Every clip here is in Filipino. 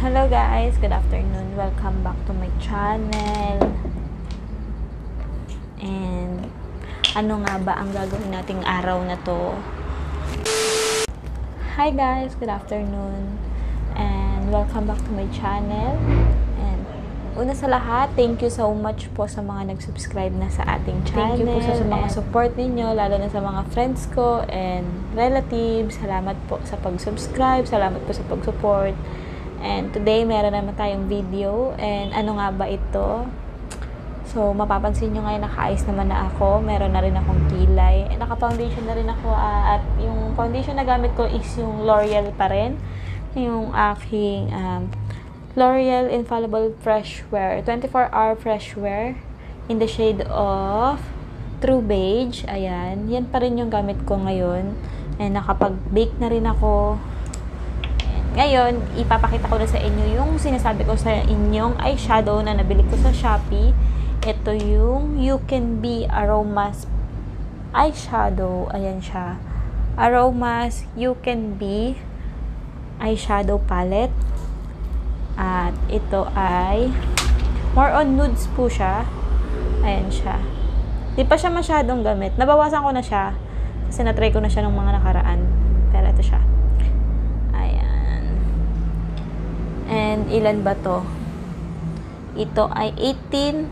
Hello guys, good afternoon. Welcome back to my channel. And ano nga ba ang gagawin nating araw na to? Hi guys, good afternoon. And welcome back to my channel. And una sa lahat, thank you so much po sa mga nag-subscribe na sa ating channel. Thank you po sa mga support ninyo, lalo na sa mga friends ko and relatives. Salamat po sa pag-subscribe, salamat po sa pag-support. And today, meron naman tayong video. And ano nga ba ito? So, mapapansin nyo ngayon, nakaayos naman na ako. Meron na rin akong kilay. And naka-foundation na rin ako. At yung foundation na gamit ko is yung L'Oreal pa rin. Yung aking L'Oreal Infallible Fresh Wear. 24-hour Fresh Wear. In the shade of True Beige. Ayan. Yan pa rin yung gamit ko ngayon. And nakapag-bake na rin ako. Ngayon, ipapakita ko na sa inyo yung sinasabi ko sa inyong eyeshadow na nabili ko sa Shopee. Ito yung You Can Be Aromas eyeshadow. Ayan siya. Aromas You Can Be eyeshadow palette. At ito ay more on nudes po siya. Ayan siya. Di pa siya masyadong gamit. Nabawasan ko na siya kasi natry ko na siya ng mga nakaraan. Pero ito siya. And ilan ba to? Ito ay 18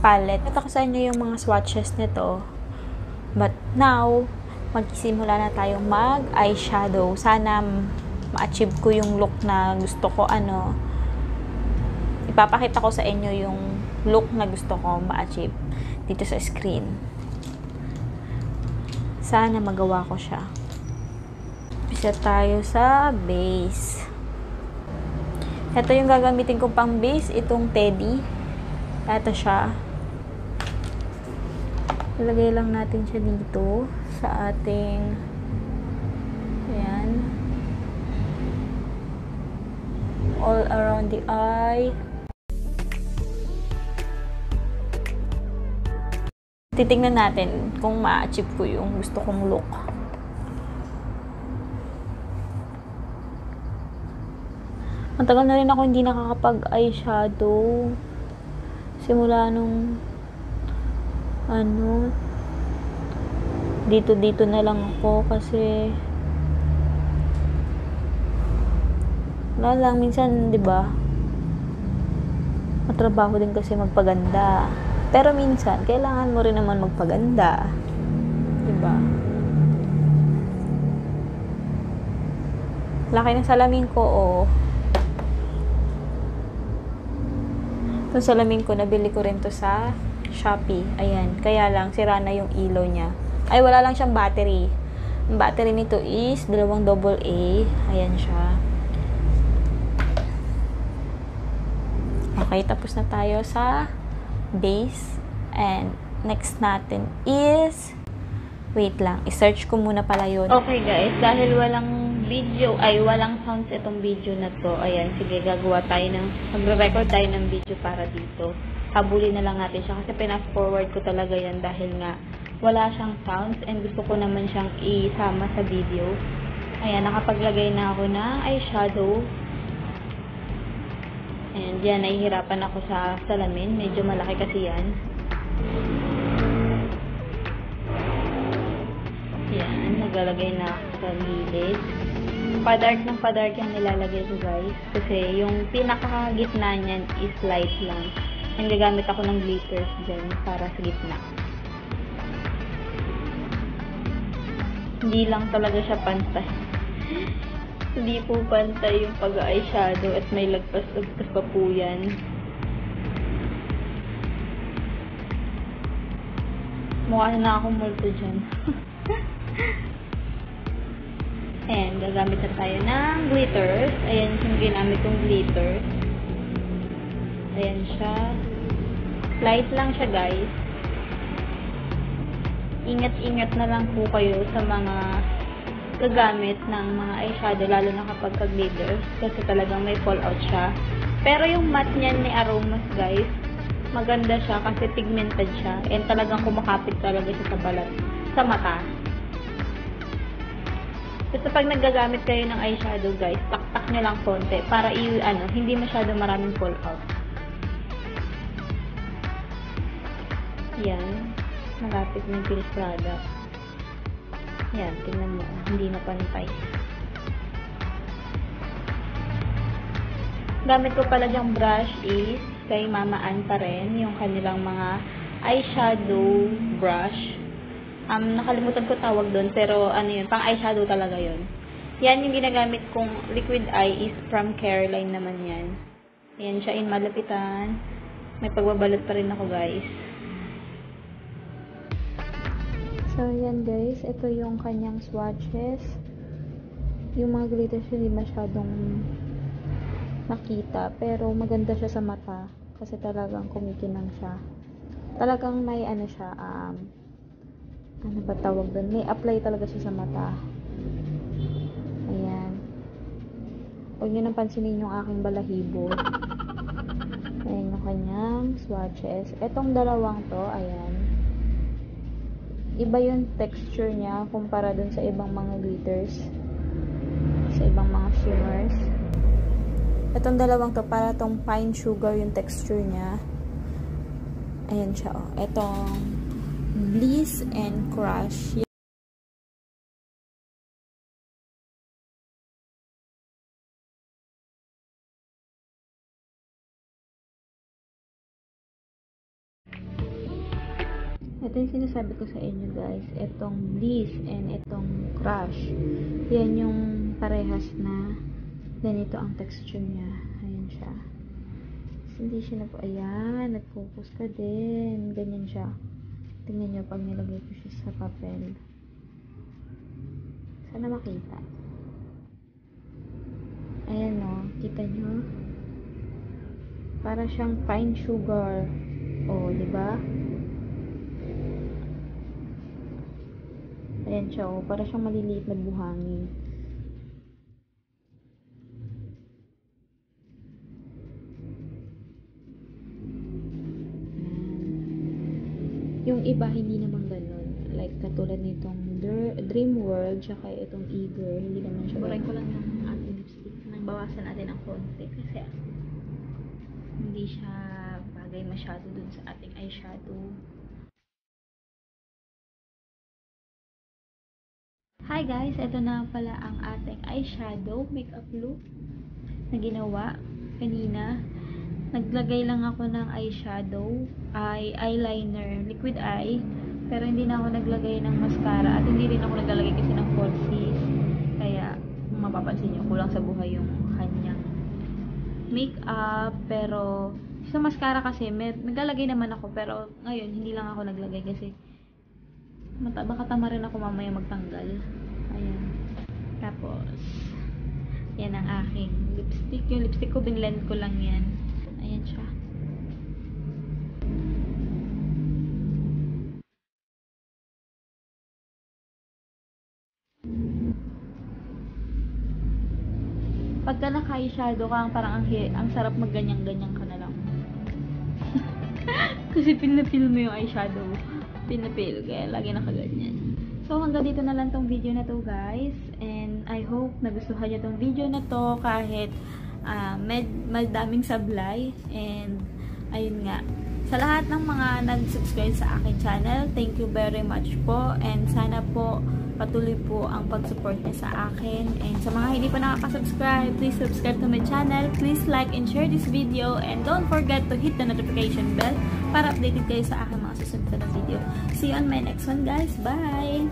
palette. Ito ko sa inyo yung mga swatches nito. But now, magsisimula na tayong mag-eyeshadow. Sana ma-achieve ko yung look na gusto ko. Ipapakita ko sa inyo yung look na gusto ko ma-achieve dito sa screen. Sana magawa ko siya. Bisa tayo sa base. Ito yung gagamitin kong pang base, itong Teddy. Ito siya. Ilagay lang natin siya dito sa ating ayan. All around the eye. Titingnan natin kung ma-achieve ko yung gusto kong look. Matagal na rin ako hindi nakakapag-eyeshadow. Simula nung dito na lang ako kasi wala lang minsan, 'di ba? Matrabaho din kasi magpaganda. Pero minsan kailangan mo rin naman magpaganda. 'Di ba? Laki ng salamin ko, oh. Itong salamin ko, nabili ko rin to sa Shopee. Ayan. Kaya lang, sira na yung ilaw niya. Ay, wala lang siyang battery. Ang battery nito is 2 AA. Ayan siya. Okay, tapos na tayo sa base. And next natin is wait lang. I-search ko muna pala yun. Okay guys, dahil walang sounds itong video na to. Ayan, sige, magre-record tayo ng video para dito. Habulin na lang natin siya kasi pinas forward ko talaga yan dahil nga wala siyang sounds and gusto ko naman siyang isama sa video. Ayan, nakapaglagay na ako ng eyeshadow. And yan, nahihirapan ako sa salamin. Medyo malaki kasi yan. Yan, naglalagay na ako sa gilid. Padark ng padark yung nilalagay ko guys. Kasi yung pinakagitna niyan is light lang. And gagamit ako ng glitters dyan para sa gitna. Hindi lang talaga siya pantay. Hindi po pantay yung pag-eyeshadow at may lagpas-lagpas pa po yan. Mukha na akong multo dyan. Ayan, gagamit na tayo ng glitters. Ayan yung ginamit kong glitters. Ayan siya. Light lang siya guys. Ingat-ingat na lang po kayo sa mga gagamit ng mga eyeshadow, lalo na kapag glitters. Kasi talagang may fallout siya. Pero yung matte niyan ni Aromas guys, maganda siya kasi pigmented siya. And talagang kumakapit talaga siya sa balat, sa mata. Basta pag naggagamit kayo ng eyeshadow, guys, taktak nyo lang konti para hindi masyado maraming fallout. Yan. Malapit na yung finished product. Yan, tingnan mo. Hindi na pantay. Gamit ko pala yung brush is kay Mama Ann pa rin. Yung kanilang mga eyeshadow brush. Nakalimutan ko tawag doon, pero yun, pang eyeshadow talaga yun. Yan yung ginagamit kong liquid eye is from Careline naman yan. Ayan siya in malapitan. May pagbabalot pa rin ako, guys. So, yan guys. Ito yung kanyang swatches. Yung mga glitters hindi masyadong makita, pero maganda siya sa mata. Kasi talagang kumikinang siya. Talagang may siya, ano ba tawag doon? May apply talaga siya sa mata. Ayan. Huwag nyo nang pansinin yung aking balahibo. Ayan yung kanyang swatches. Etong dalawang to, ayan. Iba yung texture niya kumpara dun sa ibang mga glitters. Sa ibang mga shimmers. Etong dalawang to, para tong pine sugar yung texture niya. Ayan siya, oh. Etong Bliss and Crush. Ito yung sinasabi ko sa inyo, guys. Etong Bliss and etong Crush. Yan yung parehas na ganito ang texture niya. Ayan siya. Hindi siya ayan, nag-focus ka din. Ganyan siya. Tingnan nyo pag nilagay ko siya sa papel. Sana makita. Ayan o. Kita nyo? Para siyang fine sugar. O, diba? Ayan siya o. Para siyang maliliit na buhangin. Yung iba, hindi naman ganun. Like, katulad nitong Dream World, tsaka itong Eager, hindi naman siya. Burahin ko lang yung ating lipstick. Nang bawasan natin ng konti. Kasi, hindi siya bagay masyado dun sa ating eyeshadow. Hi guys! Ito na pala ang ating eyeshadow makeup look na ginawa kanina. Naglagay lang ako ng eyeshadow, eyeliner, liquid eye, pero hindi na ako naglagay ng mascara at hindi rin ako naglalagay kasi ng falsies. Kaya, kung mapapansin nyo, kulang sa buhay yung kanyang makeup. Pero, sa mascara kasi, naglalagay naman ako, pero ngayon, hindi lang ako naglagay kasi baka tama rin ako mamaya magtanggal. Ayan. Tapos, yan ang aking lipstick. Yung lipstick ko, binlend ko lang yan. Ayan siya. Pagka naka-eyeshadow ka, parang ang sarap magganyan-ganyan ka na lang. Kasi pinapil mo yung eyeshadow. Pinapil. Kaya lagi nakaganyan. So, hanggang dito na lang tong video na to, guys. And I hope nagustuhan nyo tong video na to kahit madaming sablay. And ayun nga, sa lahat ng mga nag-subscribe sa akin channel, thank you very much po, and sana po patuloy po ang pag-support niya sa akin. And sa mga hindi pa nakaka-subscribe, please subscribe to my channel, please like and share this video, and don't forget to hit the notification bell para updated kayo sa aking mga susunod na video. See you on my next one, guys. Bye!